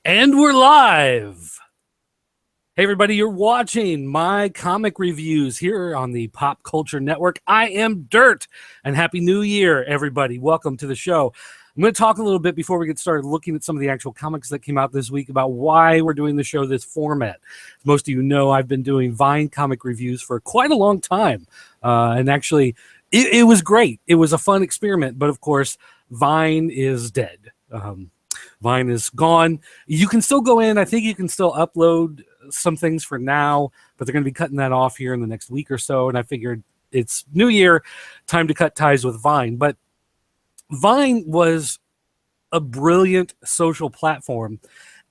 And we're live. Hey, everybody, you're watching my comic reviews here on the Pop Culture Network. I am Dirt, and Happy New Year, everybody. Welcome to the show. I'm going to talk a little bit before we get started looking at some of the actual comics that came out this week about why we're doing the show this format. As most of you know, I've been doing Vine comic reviews for quite a long time, and actually, it was great. It was a fun experiment, but of course, Vine is dead. Vine is gone. You can still go in. I think you can still upload some things for now, but they're going to be cutting that off here in the next week or so. And I figured it's New Year, time to cut ties with Vine. But Vine was a brilliant social platform.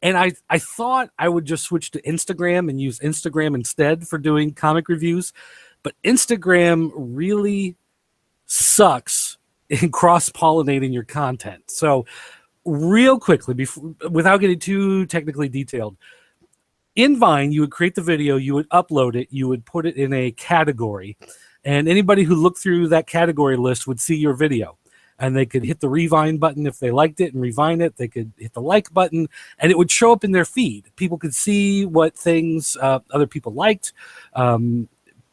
And I thought I would just switch to Instagram and use Instagram instead for doing comic reviews. But Instagram really sucks in cross-pollinating your content. So real quickly, without getting too technically detailed, in Vine, you would create the video, you would upload it, you would put it in a category, and anybody who looked through that category list would see your video. And they could hit the revine button if they liked it and revine it. They could hit the like button, and it would show up in their feed. People could see what things other people liked.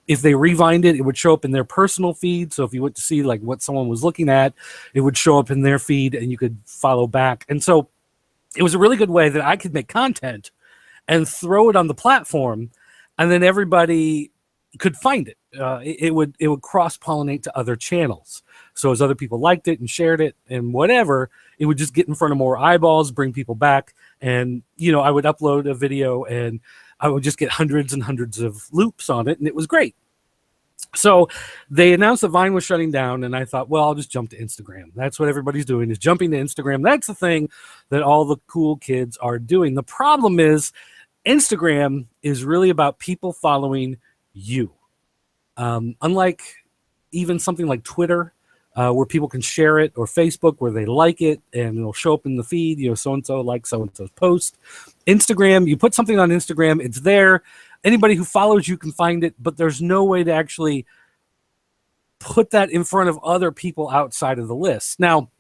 If they revined it, it would show up in their personal feed. So if you went to see like what someone was looking at, it would show up in their feed and you could follow back. And so it was a really good way that I could make content and throw it on the platform, and then everybody could find it. It would cross-pollinate to other channels. So as other people liked it and shared it and whatever, it would just get in front of more eyeballs, bring people back. And, I would upload a video and I would just get hundreds and hundreds of loops on it, and it was great. So they announced that Vine was shutting down, and I thought, well, I'll just jump to Instagram. That's what everybody's doing, is jumping to Instagram. That's the thing that all the cool kids are doing. The problem is Instagram is really about people following you. Unlike even something like Twitter, where people can share it, or Facebook, where they like it and it'll show up in the feed, so-and-so likes so-and-so's post. Instagram, you put something on Instagram, it's there. Anybody who follows you can find it, but there's no way to actually put that in front of other people outside of the list. Now,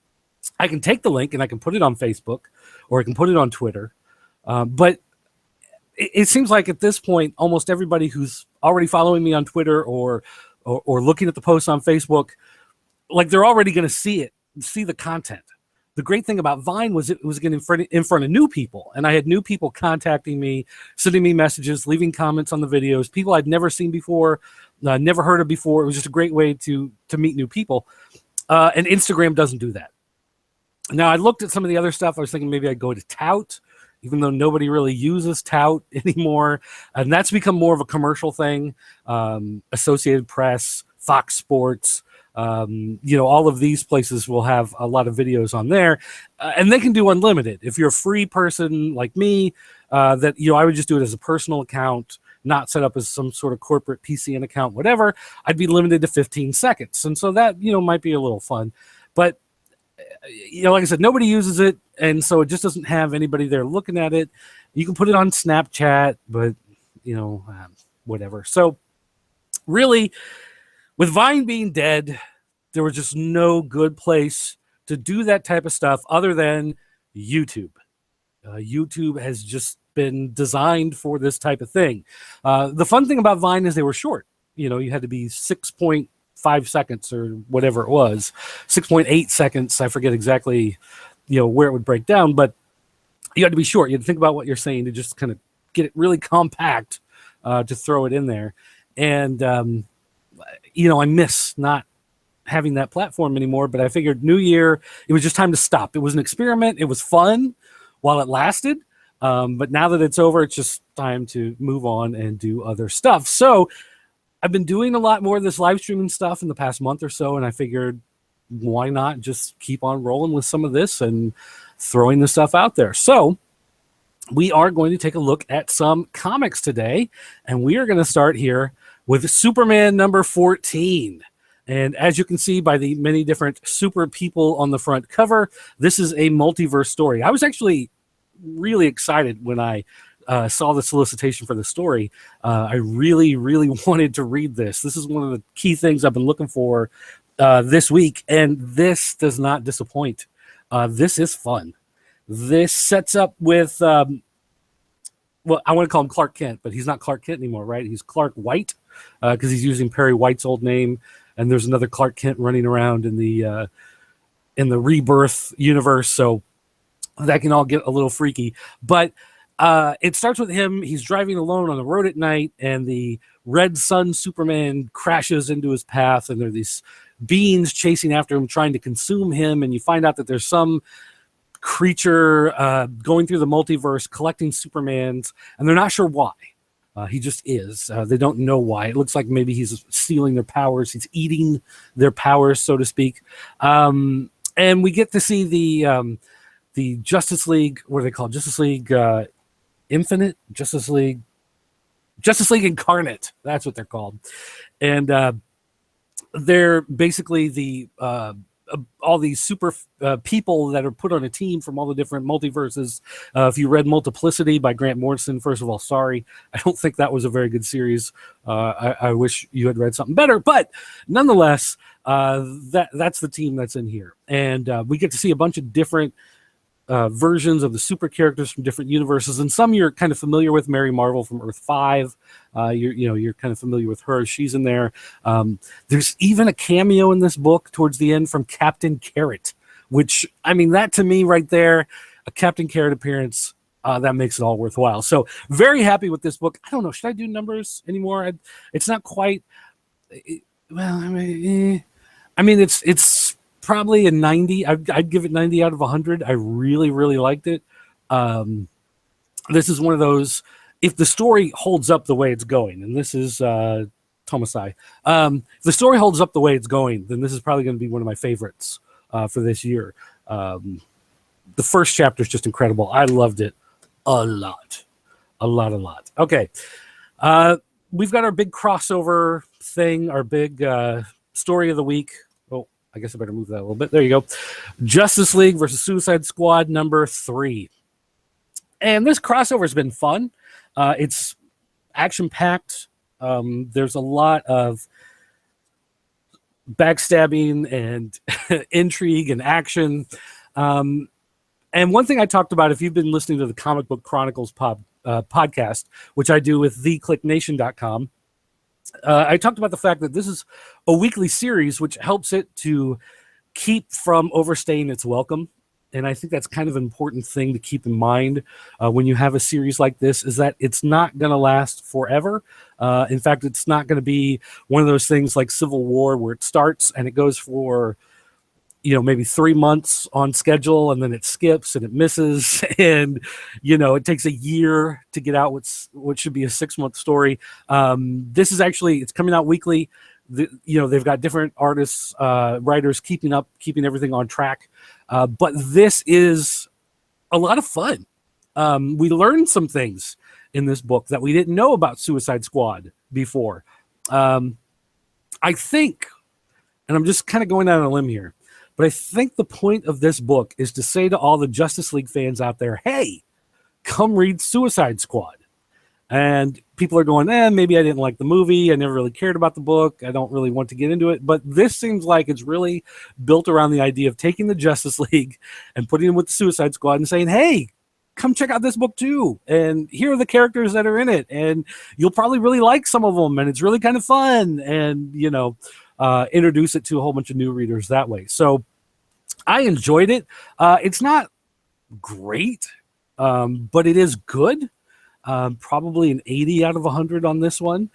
I can take the link and I can put it on Facebook, or I can put it on Twitter, but it seems like at this point, almost everybody who's already following me on Twitter or looking at the posts on Facebook, like they're already going to see the content. The great thing about Vine was it was getting in front of new people, and I had new people contacting me, sending me messages, leaving comments on the videos, people I'd never seen before, never heard of before. It was just a great way to meet new people, and Instagram doesn't do that. Now, I looked at some of the other stuff. I was thinking maybe I'd go to Tout, even though nobody really uses Tout anymore, and that's become more of a commercial thing. Associated Press, Fox Sports, all of these places will have a lot of videos on there, and they can do unlimited. If you're a free person like me, I would just do it as a personal account, not set up as some sort of corporate PCN account, whatever. I'd be limited to 15 seconds. And so that, might be a little fun. But, like I said, nobody uses it, and so it just doesn't have anybody there looking at it. You can put it on Snapchat, but, whatever. So really, with Vine being dead, there was just no good place to do that type of stuff other than YouTube. YouTube has just been designed for this type of thing. The fun thing about Vine is they were short. You had to be 6.5 seconds or whatever it was, 6.8 seconds. I forget exactly, where it would break down, but you had to be short. You had to think about what you're saying to just kind of get it really compact to throw it in there. And, I miss not having that platform anymore, but I figured New Year, it was just time to stop. It was an experiment. It was fun while it lasted. But now that it's over, it's just time to move on and do other stuff. So I've been doing a lot more of this live streaming stuff in the past month or so, and I figured why not just keep on rolling with some of this and throwing the stuff out there. So we are going to take a look at some comics today, and we are going to start here with Superman number 14. And as you can see by the many different super people on the front cover, this is a multiverse story. I was actually really excited when I saw the solicitation for the story. I really, really wanted to read this. This is one of the key things I've been looking for this week, and this does not disappoint. This is fun. This sets up with, well, I want to call him Clark Kent, but he's not Clark Kent anymore, right? He's Clark White, because he's using Perry White's old name. And there's another Clark Kent running around in the Rebirth universe, so that can all get a little freaky. But it starts with him. He's driving alone on the road at night, and the Red Sun Superman crashes into his path, and there are these beings chasing after him, trying to consume him. And you find out that there's some creature going through the multiverse, collecting Supermans, and they're not sure why. He just is. They don't know why. It looks like maybe he's stealing their powers. He's eating their powers, so to speak. And we get to see the Justice League. What are they called? Justice League Infinite? Justice League Incarnate. That's what they're called. And they're basically the all these super people that are put on a team from all the different multiverses. If you read Multiplicity by Grant Morrison, first of all, sorry. I don't think that was a very good series. I wish you had read something better. But nonetheless, that's the team that's in here. And we get to see a bunch of different versions of the super characters from different universes, and some you're kind of familiar with. Mary Marvel from Earth 5, you're kind of familiar with her. She's in there. There's even a cameo in this book towards the end from Captain Carrot, which, I mean, that to me right there, a Captain Carrot appearance, that makes it all worthwhile. So very happy with this book. I don't know, should I do numbers anymore? It's not quite, well, I mean, it's probably a 90. I'd give it 90 out of 100. I really, really liked it. This is one of those, if the story holds up the way it's going, and this is Tomasai, if the story holds up the way it's going, then this is probably going to be one of my favorites for this year. The first chapter is just incredible. I loved it a lot. Okay. We've got our big crossover thing, our big story of the week. I guess I better move that a little bit. There you go. Justice League versus Suicide Squad number 3. And this crossover has been fun. It's action-packed. There's a lot of backstabbing and intrigue and action. And one thing I talked about, if you've been listening to the Comic Book Chronicles podcast, which I do with theclicknation.com, I talked about the fact that this is a weekly series, which helps it to keep from overstaying its welcome. And I think that's kind of an important thing to keep in mind when you have a series like this, is that it's not going to last forever. In fact, it's not going to be one of those things like Civil War where it starts and it goes for, maybe 3 months on schedule, and then it skips and it misses, and it takes a year to get out what should be a 6-month story. This is actually, it's coming out weekly. They've got different artists, writers keeping everything on track. But this is a lot of fun. We learned some things in this book that we didn't know about Suicide Squad before. I think, and I'm just kind of going out on a limb here, but I think the point of this book is to say to all the Justice League fans out there, hey, come read Suicide Squad. And people are going, maybe I didn't like the movie. I never really cared about the book. I don't really want to get into it. But this seems like it's really built around the idea of taking the Justice League and putting them with the Suicide Squad and saying, hey, come check out this book too. And here are the characters that are in it. And you'll probably really like some of them. And it's really kind of fun. And, introduce it to a whole bunch of new readers that way. So I enjoyed it. It's not great, but it is good. Probably an 80 out of 100 on this one.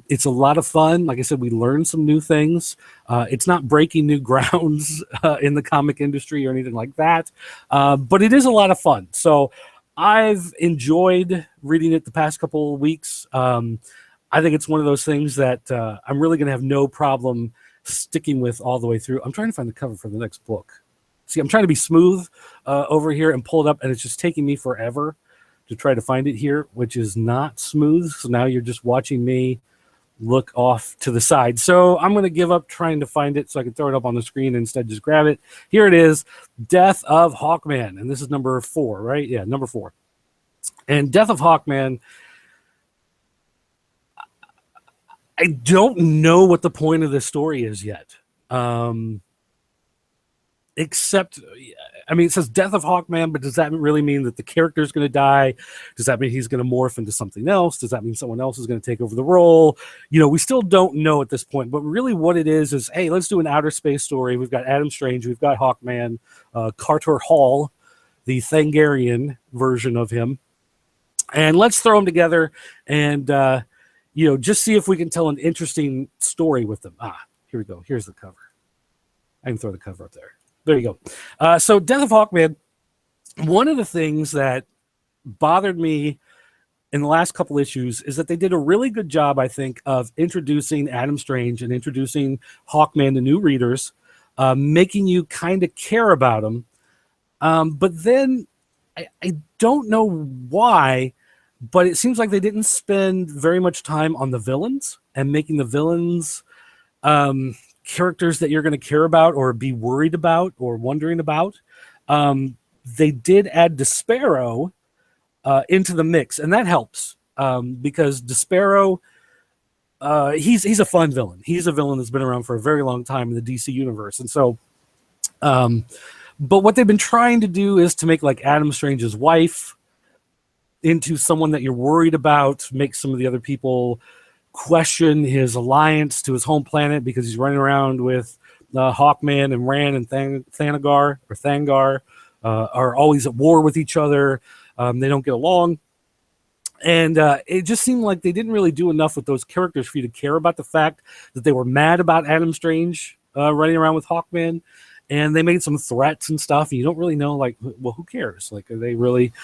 It's a lot of fun. Like I said, we learned some new things. It's not breaking new grounds in the comic industry or anything like that, but it is a lot of fun. So I've enjoyed reading it the past couple of weeks. I think it's one of those things that I'm really going to have no problem sticking with all the way through. I'm trying to find the cover for the next book. See, I'm trying to be smooth over here and pull it up, and it's just taking me forever to try to find it here, which is not smooth. So now you're just watching me look off to the side. So I'm going to give up trying to find it so I can throw it up on the screen and instead just grab it. Here it is, Death of Hawkman. And this is number 4, right? Yeah, number 4. And Death of Hawkman, I don't know what the point of this story is yet. Except, I mean, it says death of Hawkman, but does that really mean that the character is going to die? Does that mean he's going to morph into something else? Does that mean someone else is going to take over the role? We still don't know at this point. But really what it is, hey, let's do an outer space story. We've got Adam Strange. We've got Hawkman, Carter Hall, the Thangarian version of him. And let's throw them together and, just see if we can tell an interesting story with them. Here we go. Here's the cover. I can throw the cover up there. There you go. So Death of Hawkman, one of the things that bothered me in the last couple issues is that they did a really good job, I think, of introducing Adam Strange and introducing Hawkman to new readers, making you kind of care about him. But then I don't know why, but it seems like they didn't spend very much time on the villains and making the villains characters that you're going to care about or be worried about or wondering about. They did add Despero into the mix, and that helps because Despero, he's a fun villain. He's a villain that's been around for a very long time in the DC universe. And so, but what they've been trying to do is to make like Adam Strange's wife into someone that you're worried about, make some of the other people question his alliance to his home planet because he's running around with Hawkman and Ran and Thangar are always at war with each other. They don't get along. And it just seemed like they didn't really do enough with those characters for you to care about the fact that they were mad about Adam Strange running around with Hawkman. And they made some threats and stuff. And you don't really know, like, well, who cares? Like, are they really...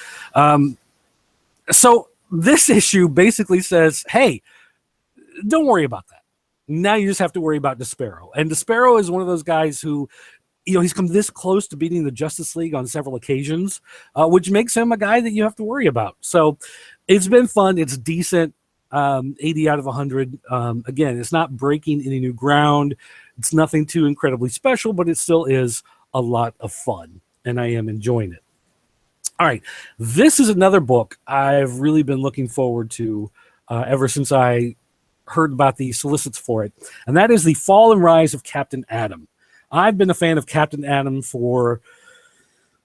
So this issue basically says, hey, don't worry about that. Now you just have to worry about Despero. And Despero is one of those guys who, he's come this close to beating the Justice League on several occasions, which makes him a guy that you have to worry about. So it's been fun. It's decent. 80 out of 100. Again, it's not breaking any new ground. It's nothing too incredibly special, but it still is a lot of fun, and I am enjoying it. All right, this is another book I've really been looking forward to ever since I heard about the solicits for it, and that is The Fall and Rise of Captain Atom. I've been a fan of Captain Atom for,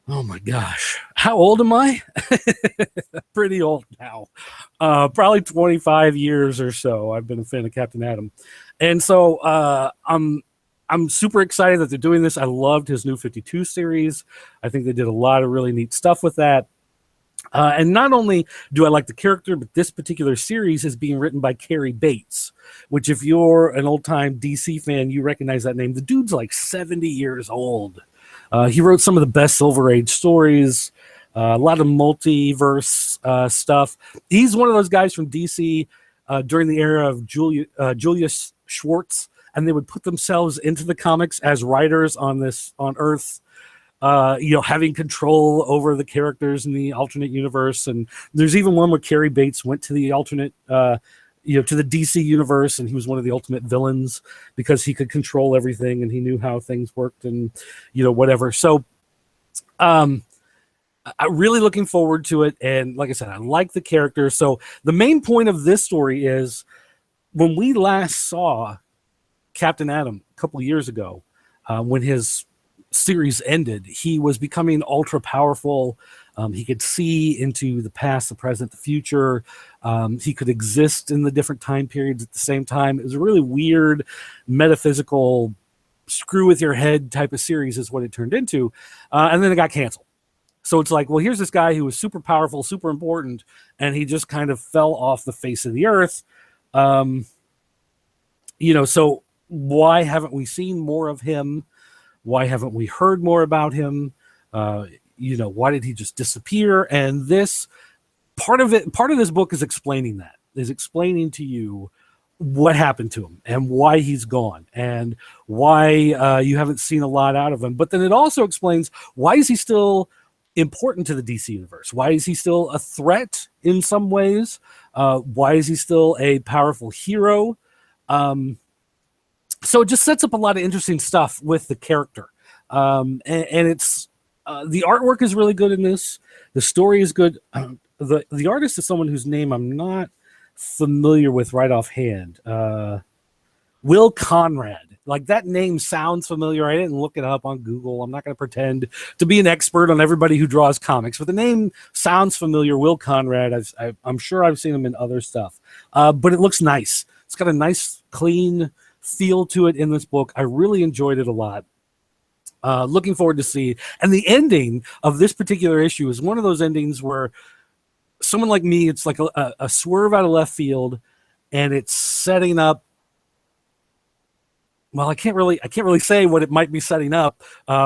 oh my gosh, how old am I? Pretty old now. Probably 25 years or so I've been a fan of Captain Atom. And so I'm super excited that they're doing this. I loved his New 52 series. I think they did a lot of really neat stuff with that. And not only do I like the character, but this particular series is being written by Cary Bates, which if you're an old-time DC fan, you recognize that name. The dude's like 70 years old. He wrote some of the best Silver Age stories, a lot of multiverse stuff. He's one of those guys from DC during the era of Julius Schwartz, and they would put themselves into the comics as writers on Earth, having control over the characters in the alternate universe. And there's even one where Cary Bates went to the alternate, to the DC universe, and he was one of the ultimate villains because he could control everything and he knew how things worked and, whatever. So I'm really looking forward to it. And like I said, I like the character. So the main point of this story is when we last saw Captain Atom a couple of years ago, when his series ended, he was becoming ultra powerful. He could see into the past, the present, the future. He could exist in the different time periods at the same time. It was a really weird, metaphysical, screw with your head type of series is what it turned into. And then it got canceled. So it's like, well, here's this guy who was super powerful, super important, and he just kind of fell off the face of the earth. So why haven't we seen more of him? Why haven't we heard more about him? Why did he just disappear? And this part of this book is explaining that, is explaining to you what happened to him and why he's gone and why you haven't seen a lot out of him. But then it also explains why is he still important to the DC universe? Why is he still a threat in some ways? Why is he still a powerful hero? So it just sets up a lot of interesting stuff with the character. And it's the artwork is really good in this. The story is good. The artist is someone whose name I'm not familiar with right offhand. Will Conrad. Like, that name sounds familiar. I didn't look it up on Google. I'm not going to pretend to be an expert on everybody who draws comics, but the name sounds familiar. Will Conrad. I'm sure I've seen him in other stuff, but it looks nice. It's got a nice, clean feel to it in this book. I really enjoyed it a lot. Looking forward to see. And the ending of this particular issue is one of those endings where someone like me, it's like a swerve out of left field, and it's setting up. Well, I can't really say what it might be setting up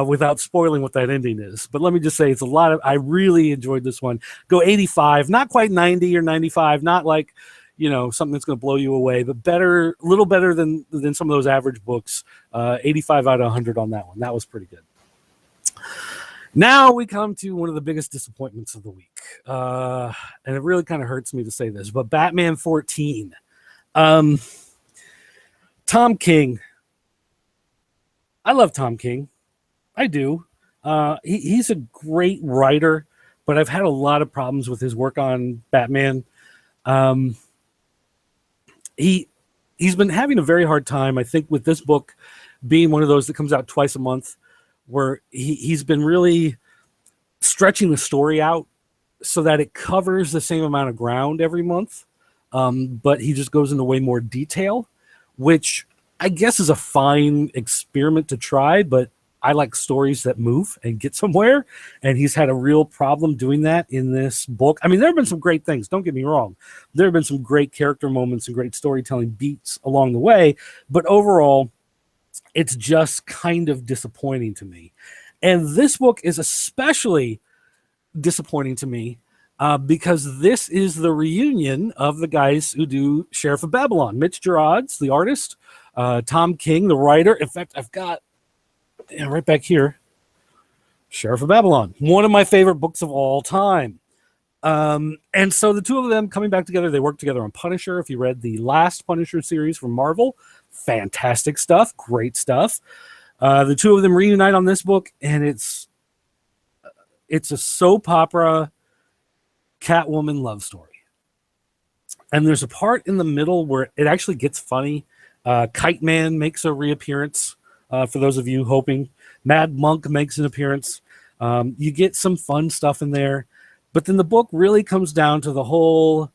without spoiling what that ending is. But let me just say, it's a lot of. I really enjoyed this one. Go 85, not quite 90 or 95, not like, something that's going to blow you away, but better, a little better than some of those average books. 85 out of 100 on that one. That was pretty good. Now we come to one of the biggest disappointments of the week, and it really kind of hurts me to say this, but Batman 14. Tom King. I love Tom King. I do. He's a great writer, but I've had a lot of problems with his work on Batman. He's been having a very hard time, I think, with this book being one of those that comes out twice a month, where he's been really stretching the story out so that it covers the same amount of ground every month, but he just goes into way more detail, which I guess is a fine experiment to try, but I like stories that move and get somewhere, and he's had a real problem doing that in this book. I mean, there have been some great things, don't get me wrong. There have been some great character moments and great storytelling beats along the way, but overall, it's just kind of disappointing to me. And this book is especially disappointing to me because this is the reunion of the guys who do Sheriff of Babylon. Mitch Gerads, the artist, Tom King, the writer. In fact, I've got right back here, Sheriff of Babylon, one of my favorite books of all time. And so the two of them coming back together, they worked together on Punisher. If you read the last Punisher series from Marvel, fantastic stuff, great stuff. The two of them reunite on this book, and it's a soap opera Catwoman love story. And there's a part in the middle where it actually gets funny. Kite Man makes a reappearance, for those of you hoping. Mad Monk makes an appearance. You get some fun stuff in there. But then the book really comes down to the whole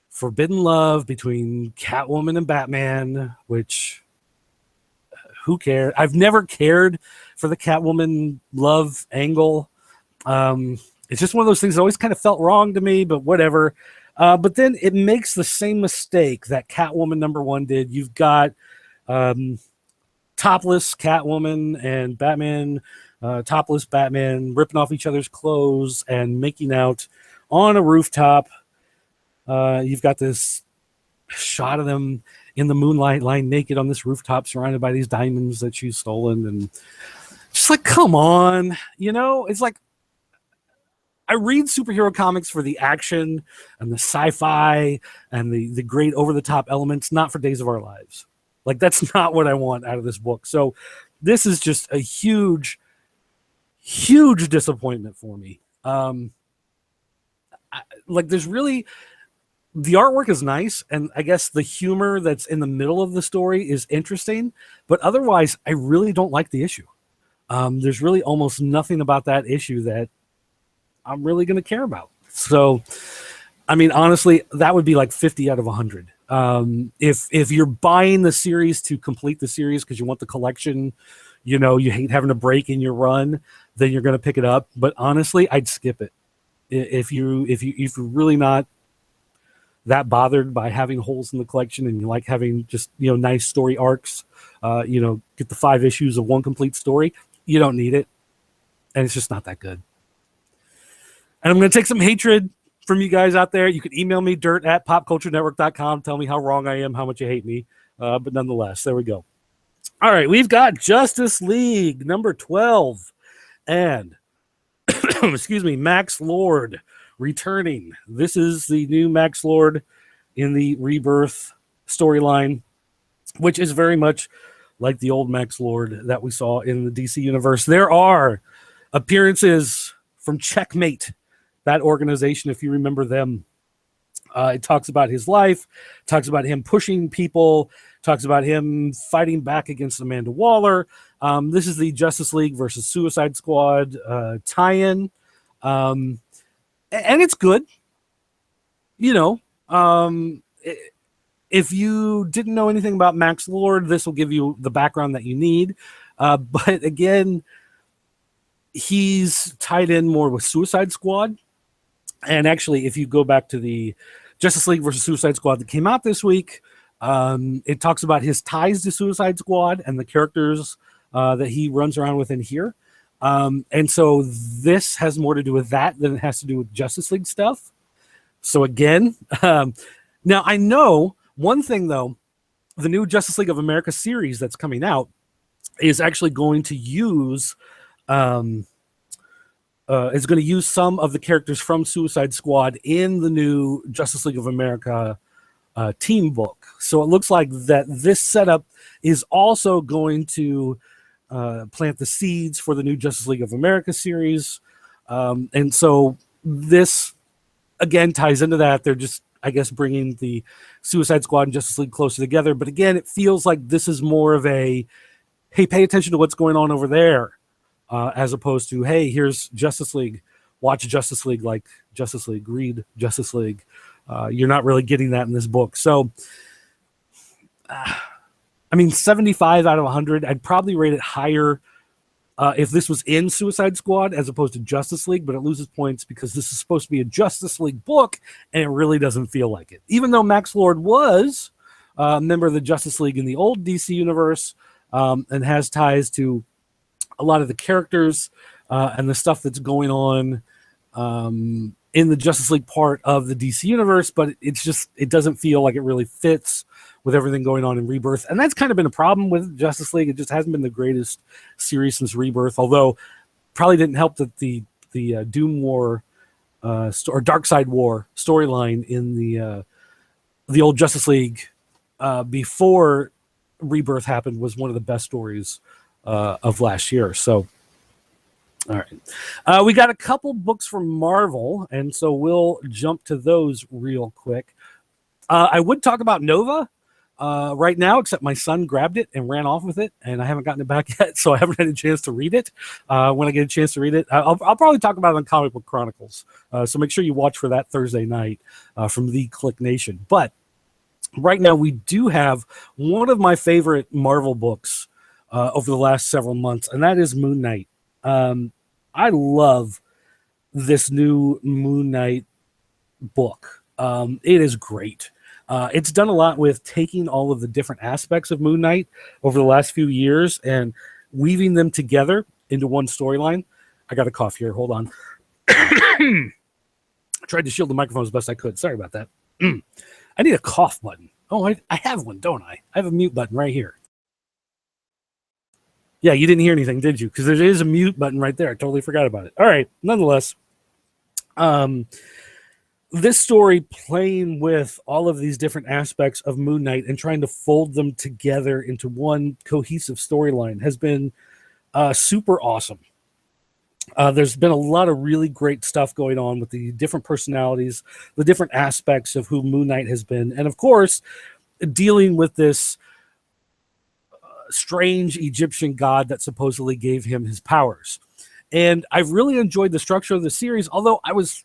forbidden love between Catwoman and Batman, which, who cares? I've never cared for the Catwoman love angle. It's just one of those things that always kind of felt wrong to me, but whatever. But then it makes the same mistake that Catwoman #1 did. You've got topless Catwoman and Batman, topless Batman ripping off each other's clothes and making out on a rooftop. You've got this shot of them in the moonlight lying naked on this rooftop surrounded by these diamonds that she's stolen. And just like, come on, it's like, I read superhero comics for the action and the sci-fi and the great over-the-top elements, not for Days of Our Lives. Like, that's not what I want out of this book. So this is just a huge, huge disappointment for me. There's really... The artwork is nice, and I guess the humor that's in the middle of the story is interesting, but otherwise, I really don't like the issue. There's really almost nothing about that issue that I'm really going to care about. So, I mean, honestly, that would be like 50 out of 100. If you're buying the series to complete the series because you want the collection, you hate having a break in your run, then you're going to pick it up. But honestly, I'd skip it. If you're really not that bothered by having holes in the collection and you like having just, nice story arcs, get the 5 issues of one complete story, you don't need it. And it's just not that good. And I'm going to take some hatred from you guys out there. You can email me, dirt@popculturenetwork.com. Tell me how wrong I am, how much you hate me. But nonetheless, there we go. All right, we've got Justice League #12. And, excuse me, Max Lord returning. This is the new Max Lord in the Rebirth storyline, which is very much like the old Max Lord that we saw in the DC universe. There are appearances from Checkmate, that organization, if you remember them. It talks about his life, talks about him pushing people talks about him fighting back against Amanda Waller. This is the Justice League versus Suicide Squad tie-in. And it's good. You know, if you didn't know anything about Max Lord, this will give you the background that you need. But again, he's tied in more with Suicide Squad. And actually, if you go back to the Justice League versus Suicide Squad that came out this week, it talks about his ties to Suicide Squad and the characters that he runs around with in here. And so this has more to do with that than it has to do with Justice League stuff. So again, now I know one thing, though, the new Justice League of America series that's coming out is actually going to use some of the characters from Suicide Squad in the new Justice League of America team book. So it looks like that this setup is also going to plant the seeds for the new Justice League of America series. And so this, again, ties into that. They're just, I guess, bringing the Suicide Squad and Justice League closer together. But again, it feels like this is more of a, hey, pay attention to what's going on over there, as opposed to, hey, here's Justice League. Watch Justice League like Justice League. Read Justice League. You're not really getting that in this book. So, I mean, 75 out of 100. I'd probably rate it higher if this was in Suicide Squad as opposed to Justice League, but it loses points because this is supposed to be a Justice League book, and it really doesn't feel like it. Even though Max Lord was a member of the Justice League in the old DC universe and has ties to a lot of the characters and the stuff that's going on in the Justice League part of the DC universe, but it doesn't feel like it really fits with everything going on in Rebirth. And that's kind of been a problem with Justice League. It just hasn't been the greatest series since Rebirth, although probably didn't help that the Doom War or Darkseid War storyline in the old Justice League before Rebirth happened was one of the best stories of last year. So, all right. We got a couple books from Marvel, and so we'll jump to those real quick. I would talk about Nova right now, except my son grabbed it and ran off with it, and I haven't gotten it back yet, so I haven't had a chance to read it. When I get a chance to read it, I'll probably talk about it on Comic Book Chronicles, so make sure you watch for that Thursday night from the Click Nation. But right now, we do have one of my favorite Marvel books over the last several months, and that is Moon Knight. I love this new Moon Knight book. It is great. It's done a lot with taking all of the different aspects of Moon Knight over the last few years and weaving them together into one storyline. I got a cough here. Hold on. I tried to shield the microphone as best I could. Sorry about that. I need a cough button. Oh, I have one, don't I? I have a mute button right here. Yeah, you didn't hear anything, did you? Because there is a mute button right there. I totally forgot about it. All right. Nonetheless, this story playing with all of these different aspects of Moon Knight and trying to fold them together into one cohesive storyline has been super awesome. There's been a lot of really great stuff going on with the different personalities, the different aspects of who Moon Knight has been, and of course, dealing with this strange Egyptian god that supposedly gave him his powers. And I've really enjoyed the structure of the series, although I was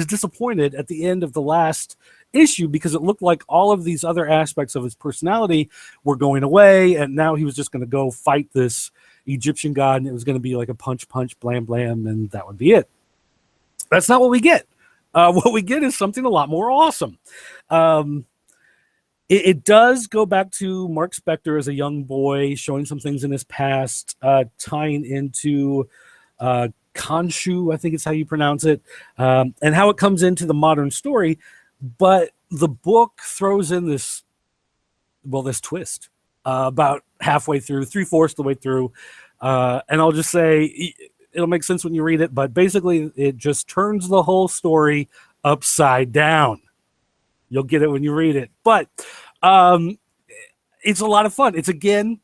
disappointed at the end of the last issue because it looked like all of these other aspects of his personality were going away, and now he was just going to go fight this Egyptian god, and it was going to be like a punch, blam, blam, and that would be it. That's not what we get. What we get is something a lot more awesome. It does go back to Mark Spector as a young boy, showing some things in his past, tying into Khonshu, I think is how you pronounce it, and how it comes into the modern story. But the book throws in this twist about halfway through, 3/4 of the way through. And I'll just say it'll make sense when you read it, but basically it just turns the whole story upside down. You'll get it when you read it. But it's a lot of fun. It's, again,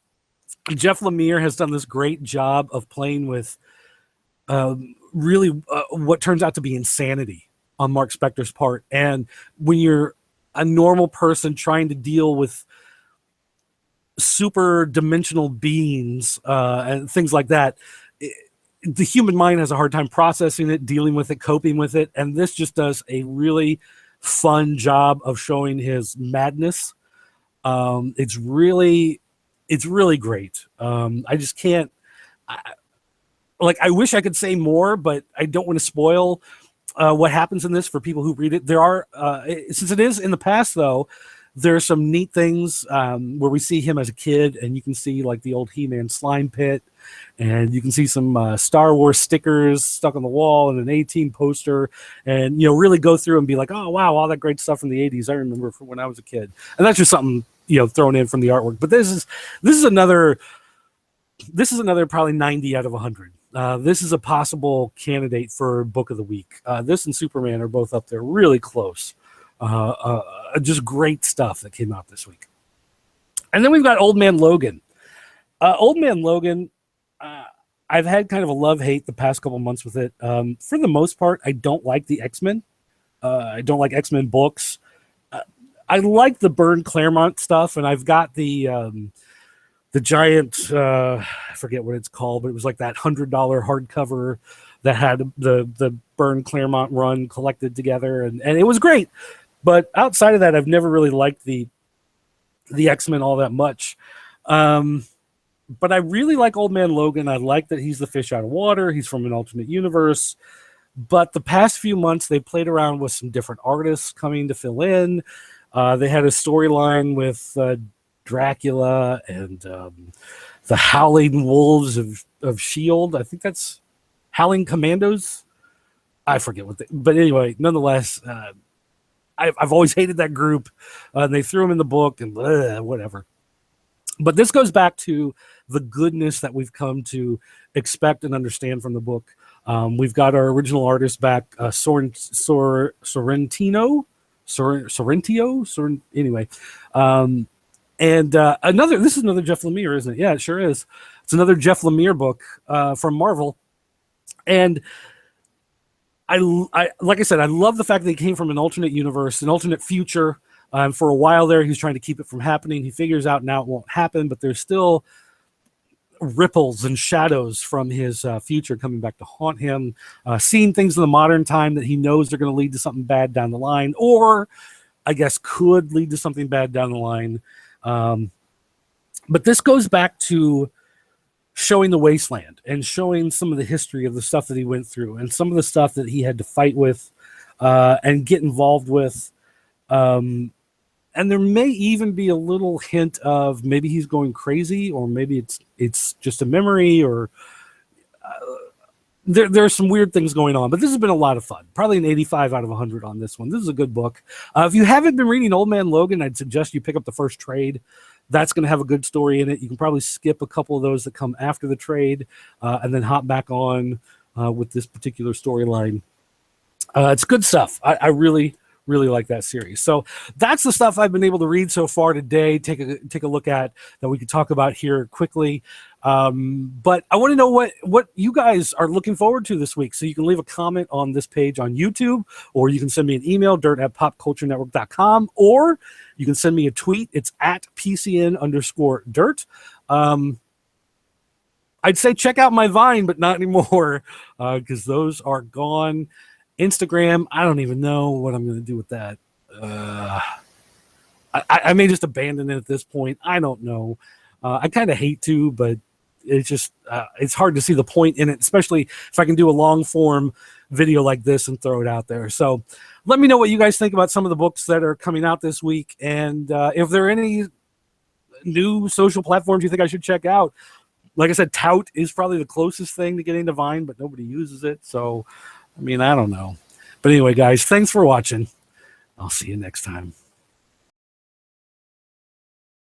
Jeff Lemire has done this great job of playing with really what turns out to be insanity on Mark Spector's part. And when you're a normal person trying to deal with super dimensional beings and things like that. The human mind has a hard time processing it, dealing with it, coping with it, and this just does a really fun job of showing his madness. It's really great. I just can't. I wish I could say more, but I don't want to spoil what happens in this for people who read it. There are, since it is in the past, though, there's some neat things where we see him as a kid, and you can see like the old He-Man slime pit, and you can see some Star Wars stickers stuck on the wall and an A-Team poster, and really go through and be like, oh wow, all that great stuff from the '80s I remember from when I was a kid, and that's just something thrown in from the artwork. But this is another probably 90 out of 100. This is a possible candidate for book of the week. This and Superman are both up there, really close. Just great stuff that came out this week. And then we've got Old Man Logan. Old Man Logan, I've had kind of a love-hate the past couple months with it. For the most part, I don't like the X-Men. I don't like X-Men books. I like the Byrne Claremont stuff, and I've got the giant, I forget what it's called, but it was like that $100 hardcover that had the Byrne Claremont run collected together, and it was great. But outside of that, I've never really liked the X-Men all that much. But I really like Old Man Logan. I like that he's the fish out of water. He's from an alternate universe. But the past few months, they played around with some different artists coming to fill in. They had a storyline with Dracula and the Howling Wolves of S.H.I.E.L.D. I think that's Howling Commandos. I forget what but anyway, nonetheless, I've always hated that group. They threw them in the book and whatever. But this goes back to the goodness that we've come to expect and understand from the book. We've got our original artist back, Sorrentino. Anyway. And this is another Jeff Lemire, isn't it? Yeah, it sure is. It's another Jeff Lemire book from Marvel. And I like I said, I love the fact that he came from an alternate universe, an alternate future. For a while there, he was trying to keep it from happening. He figures out now it won't happen, but there's still ripples and shadows from his future coming back to haunt him, seeing things in the modern time that he knows are going to lead to something bad down the line, or I guess could lead to something bad down the line. But this goes back to showing the wasteland and showing some of the history of the stuff that he went through and some of the stuff that he had to fight with and get involved with. And there may even be a little hint of maybe he's going crazy, or maybe it's just a memory, or there are some weird things going on. But this has been a lot of fun. Probably an 85 out of 100 on this one. This is a good book. If you haven't been reading Old Man Logan, I'd suggest you pick up the first trade. That's going to have a good story in it. You can probably skip a couple of those that come after the trade and then hop back on with this particular storyline. It's good stuff. I really like that series. So that's the stuff I've been able to read so far today. Take a look at that we could talk about here quickly. But I want to know what you guys are looking forward to this week. So you can leave a comment on this page on YouTube, or you can send me an email, dirt@popculturenetwork.com, or you can send me a tweet. It's at PCN_dirt. I'd say check out my Vine, but not anymore because those are gone. Instagram, I don't even know what I'm going to do with that. I may just abandon it at this point. I don't know. I kind of hate to, but it's just it's hard to see the point in it, especially if I can do a long form video like this and throw it out there. So let me know what you guys think about some of the books that are coming out this week, and if there are any new social platforms you think I should check out. Like I said, Tout is probably the closest thing to getting to Vine, but nobody uses it. So I mean, I don't know. But anyway, guys, thanks for watching. I'll see you next time.